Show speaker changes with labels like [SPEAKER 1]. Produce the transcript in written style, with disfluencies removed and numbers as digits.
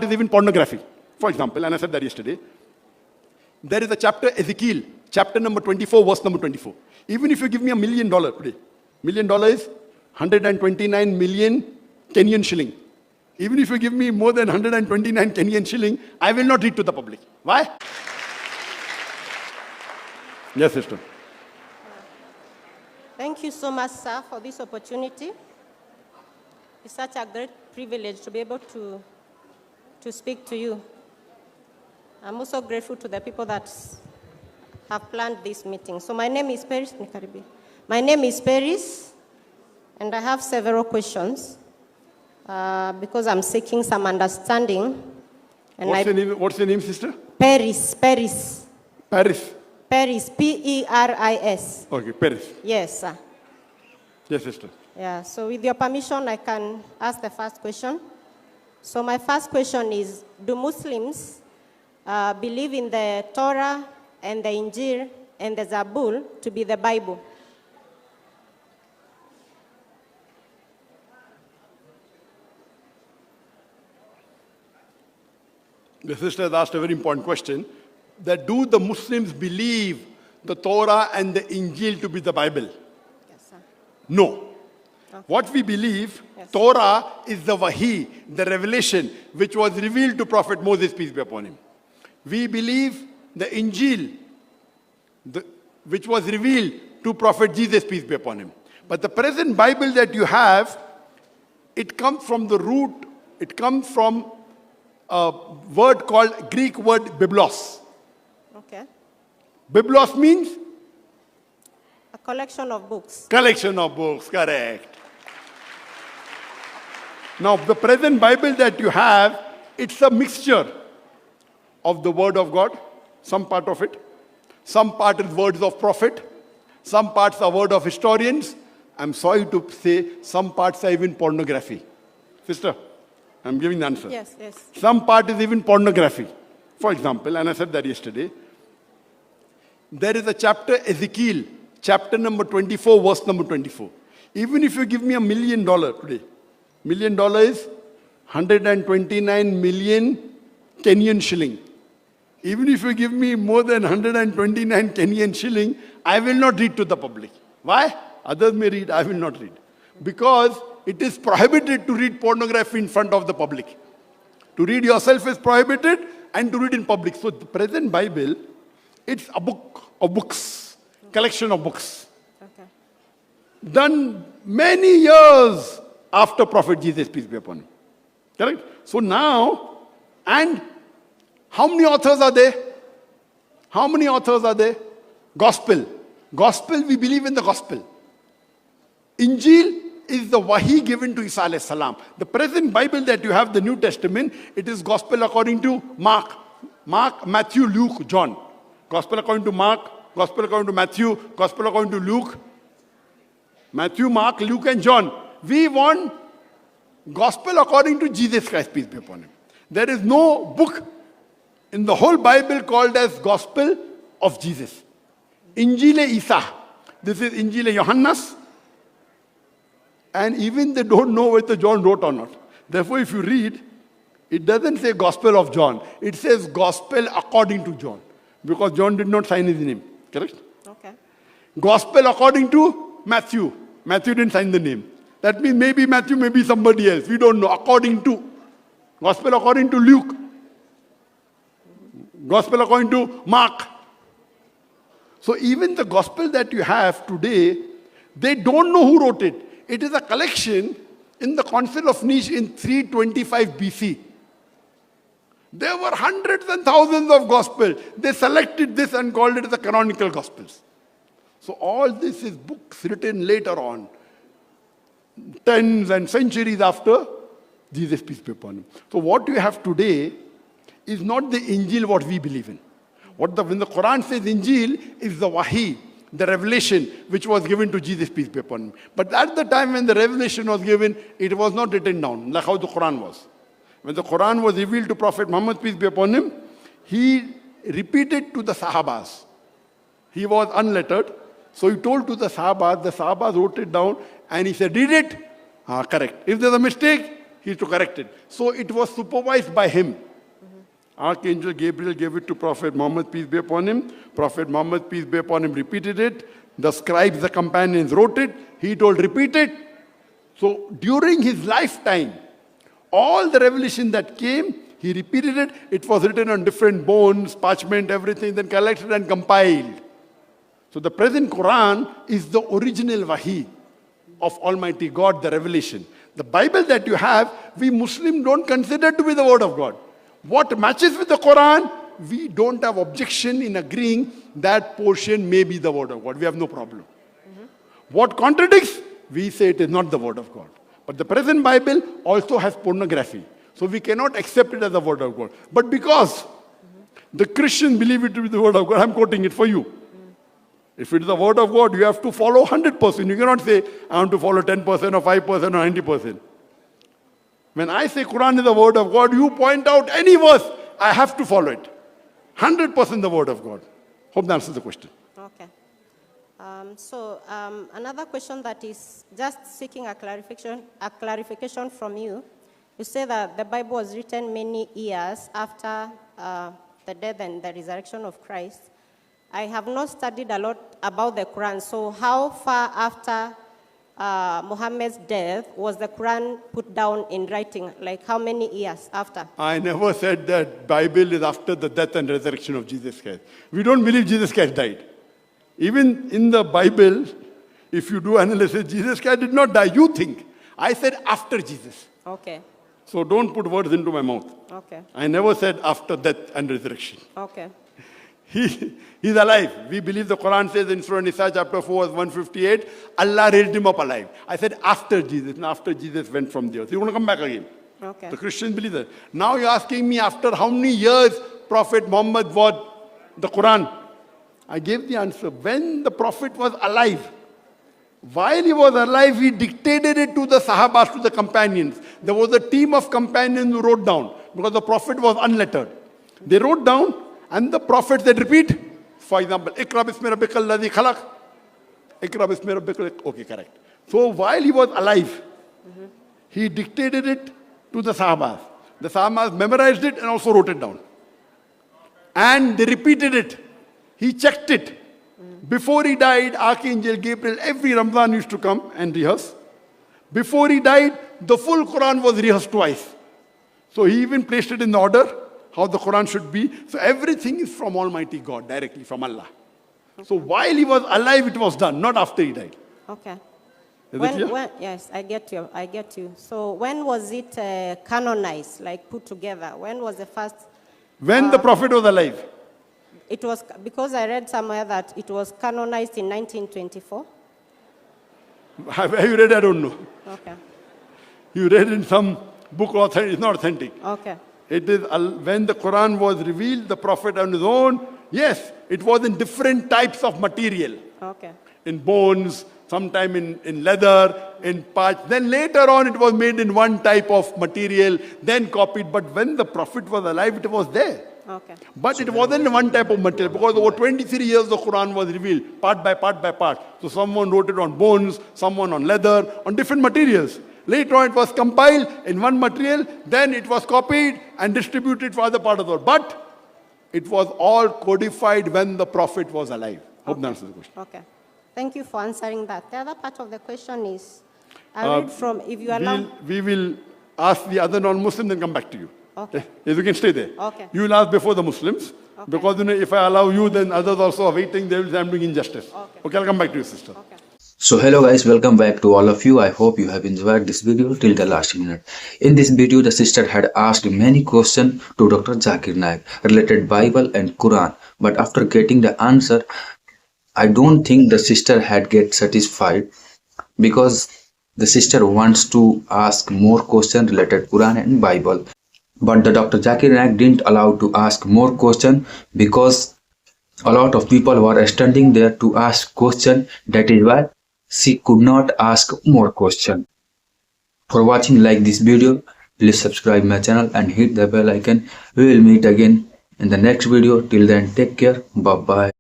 [SPEAKER 1] is even pornography. For example, and I said that yesterday, there is a chapter, Ezekiel, chapter number 24, verse number 24. Even if you give me $1 million today, $1 million is 129 million Kenyan shilling. Even if you give me more than 129 Kenyan shilling, I will not read to the public. Why? Yes, sister.
[SPEAKER 2] Thank you so much, sir, for this opportunity. It's such a great privilege to be able to speak to you. I'm also grateful to the people that have planned this meeting. So my name is Paris. My name is Paris, and I have several questions because I'm seeking some understanding. And
[SPEAKER 1] What's your name, sister?
[SPEAKER 2] Paris.
[SPEAKER 1] Paris.
[SPEAKER 2] Paris, P-E-R-I-S.
[SPEAKER 1] Okay, Paris.
[SPEAKER 2] Yes, sir.
[SPEAKER 1] Yes, sister.
[SPEAKER 2] Yeah, so with your permission, I can ask the first question. So my first question is, do Muslims believe in the Torah and the Injil and the Zabur to be the Bible?
[SPEAKER 1] The sister has asked a very important question, that do the Muslims believe the Torah and the Injil to be the Bible?
[SPEAKER 2] Yes, sir.
[SPEAKER 1] No.
[SPEAKER 2] Okay.
[SPEAKER 1] What we believe,
[SPEAKER 2] Yes.
[SPEAKER 1] Torah is the Wahi, the revelation, which was revealed to Prophet Moses, peace be upon him. We believe the Injil, which was revealed to Prophet Jesus, peace be upon him. But the present Bible that you have, it comes from the root, it comes from a word called, Greek word, biblos.
[SPEAKER 2] Okay.
[SPEAKER 1] Biblos means?
[SPEAKER 2] A collection of books.
[SPEAKER 1] Collection of books, correct. Now, the present Bible that you have, it's a mixture of the word of God, some part of it. Some part is words of prophet. Some parts are word of historians. I'm sorry to say, some parts are even pornography. Sister, I'm giving the answer.
[SPEAKER 2] Yes, yes.
[SPEAKER 1] Some part is even pornography. For example, and I said that yesterday, there is a chapter, Ezekiel, chapter number 24, verse number 24. Even if you give me $1 million today, $1 million is 129 million Kenyan shilling. Even if you give me more than 129 Kenyan shilling, I will not read to the public. Why? Others may read, I will not read. Because it is prohibited to read pornography in front of the public. To read yourself is prohibited, and to read in public. So the present Bible, it's a book of books, collection of books.
[SPEAKER 2] Okay.
[SPEAKER 1] Done many years after Prophet Jesus, peace be upon him. Correct? So now, and how many authors are there? How many authors are there? Gospel. Gospel, we believe in the gospel. Injil is the Wahi given to Isa alayhi salam. The present Bible that you have, the New Testament, it is gospel according to Mark, Matthew, Luke, John. Gospel according to Mark, gospel according to Matthew, gospel according to Luke. Matthew, Mark, Luke, and John. We want gospel according to Jesus Christ, peace be upon him. There is no book in the whole Bible called as gospel of Jesus. Injil Isa. This is Injil Johannes. And even they don't know whether John wrote or not. Therefore, if you read, it doesn't say gospel of John. It says gospel according to John. Because John did not sign his name. Correct?
[SPEAKER 2] Okay.
[SPEAKER 1] Gospel according to Matthew. Matthew didn't sign the name. That means maybe Matthew, maybe somebody else. We don't know. According to. Gospel according to Luke. Gospel according to Mark. So even the gospel that you have today, they don't know who wrote it. It is a collection in the Council of Nice in 325 BC. There were hundreds and thousands of gospels. They selected this and called it the canonical gospels. So all this is books written later on, tens and centuries after Jesus, peace be upon him. So what you have today is not the Injil what we believe in. When the Quran says Injil, is the Wahi, the revelation which was given to Jesus, peace be upon him. But at the time when the revelation was given, it was not written down, like how the Quran was. When the Quran was revealed to Prophet Muhammad, peace be upon him, he repeated to the Sahabas. He was unlettered, so he told to the Sahabas wrote it down, and he said, read it. Correct. If there's a mistake, he to correct it. So it was supervised by him. Archangel Gabriel gave it to Prophet Muhammad, peace be upon him. Prophet Muhammad, peace be upon him, repeated it. The scribes, the companions wrote it. He told, repeat it. So during his lifetime, all the revelation that came, he repeated it. It was written on different bones, parchment, everything, then collected and compiled. So the present Quran is the original Wahi of Almighty God, the revelation. The Bible that you have, we Muslims don't consider to be the word of God. What matches with the Quran, we don't have objection in agreeing that portion may be the word of God. We have no problem. What contradicts, we say it is not the word of God. But the present Bible also has pornography. So we cannot accept it as the word of God. But because the Christians believe it to be the word of God, I'm quoting it for you. If it is the word of God, you have to follow 100%. You cannot say, I want to follow 10% or 5% or 90%. When I say Quran is the word of God, you point out any verse, I have to follow it. 100% the word of God. Hope that answers the question.
[SPEAKER 2] Okay. Another question that is just seeking a clarification from you. You say that the Bible was written many years after the death and the resurrection of Christ. I have not studied a lot about the Quran, so how far after Muhammad's death was the Quran put down in writing? Like how many years after?
[SPEAKER 1] I never said that Bible is after the death and resurrection of Jesus Christ. We don't believe Jesus Christ died. Even in the Bible, if you do analysis, Jesus Christ did not die. You think. I said after Jesus.
[SPEAKER 2] Okay.
[SPEAKER 1] So don't put words into my mouth.
[SPEAKER 2] Okay.
[SPEAKER 1] I never said after death and resurrection.
[SPEAKER 2] Okay.
[SPEAKER 1] He's alive. We believe the Quran says in Surah Nisa chapter 4 verse 158, Allah raised him up alive. I said after Jesus, and after Jesus went from the earth. You want to come back again?
[SPEAKER 2] Okay.
[SPEAKER 1] The Christians believe that. Now you're asking me after how many years Prophet Muhammad was the Quran? I gave the answer. When the Prophet was alive, while he was alive, he dictated it to the Sahabas, to the companions. There was a team of companions who wrote down, because the Prophet was unlettered. They wrote down, and the Prophet said, repeat. For example, Iqra bismi rabbikal ladhi khalaq. Iqra bismi rabbikal. Okay, correct. So while he was alive, he dictated it to the Sahabas. The Sahabas memorized it and also wrote it down. And they repeated it. He checked it. Before he died, Archangel Gabriel, every Ramadan used to come and rehearse. Before he died, the full Quran was rehearsed twice. So he even placed it in the order, how the Quran should be. So everything is from Almighty God, directly from Allah. Okay. So while he was alive, it was done, not after he died.
[SPEAKER 2] Okay.
[SPEAKER 1] When,
[SPEAKER 2] yes, I get you. So when was it canonized, like put together? When was the first?
[SPEAKER 1] When the Prophet was alive.
[SPEAKER 2] It was, because I read somewhere that it was canonized in 1924.
[SPEAKER 1] Have you read? I don't know.
[SPEAKER 2] Okay.
[SPEAKER 1] You read in some book, it's not authentic.
[SPEAKER 2] Okay.
[SPEAKER 1] It is when the Quran was revealed, the Prophet on his own, yes, it was in different types of material.
[SPEAKER 2] Okay.
[SPEAKER 1] In bones, sometime in leather, in parch. Then later on it was made in one type of material, then copied. But when the Prophet was alive, it was there.
[SPEAKER 2] Okay.
[SPEAKER 1] But it wasn't one type of material, because over 23 years the Quran was revealed, part by part by part. So someone wrote it on bones, someone on leather, on different materials. Later on it was compiled in one material, then it was copied and distributed for other part of the world. But it was all codified when the Prophet was alive. Hope that answers the question.
[SPEAKER 2] Okay. Thank you for answering that. The other part of the question is, I read from, if you allow...
[SPEAKER 1] We will ask the other non-Muslims, then come back to you.
[SPEAKER 2] Okay.
[SPEAKER 1] Yes, you can stay there.
[SPEAKER 2] Okay.
[SPEAKER 1] You will ask before the Muslims. Okay. Because if I allow you, then others also are waiting. They will say I'm doing injustice. Okay, I'll come back to you, sister.
[SPEAKER 2] Okay.
[SPEAKER 3] So hello guys, welcome back to all of you. I hope you have enjoyed this video till the last minute. In this video, the sister had asked many questions to Dr. Zakir Naik related Bible and Quran. But after getting the answer, I don't think the sister had get satisfied, because the sister wants to ask more questions related Quran and Bible. But the Dr. Zakir Naik didn't allow to ask more questions, because a lot of people were standing there to ask questions. That is why she could not ask more questions. For watching like this video, please subscribe my channel and hit the bell icon. We will meet again in the next video. Till then, take care. Bye bye.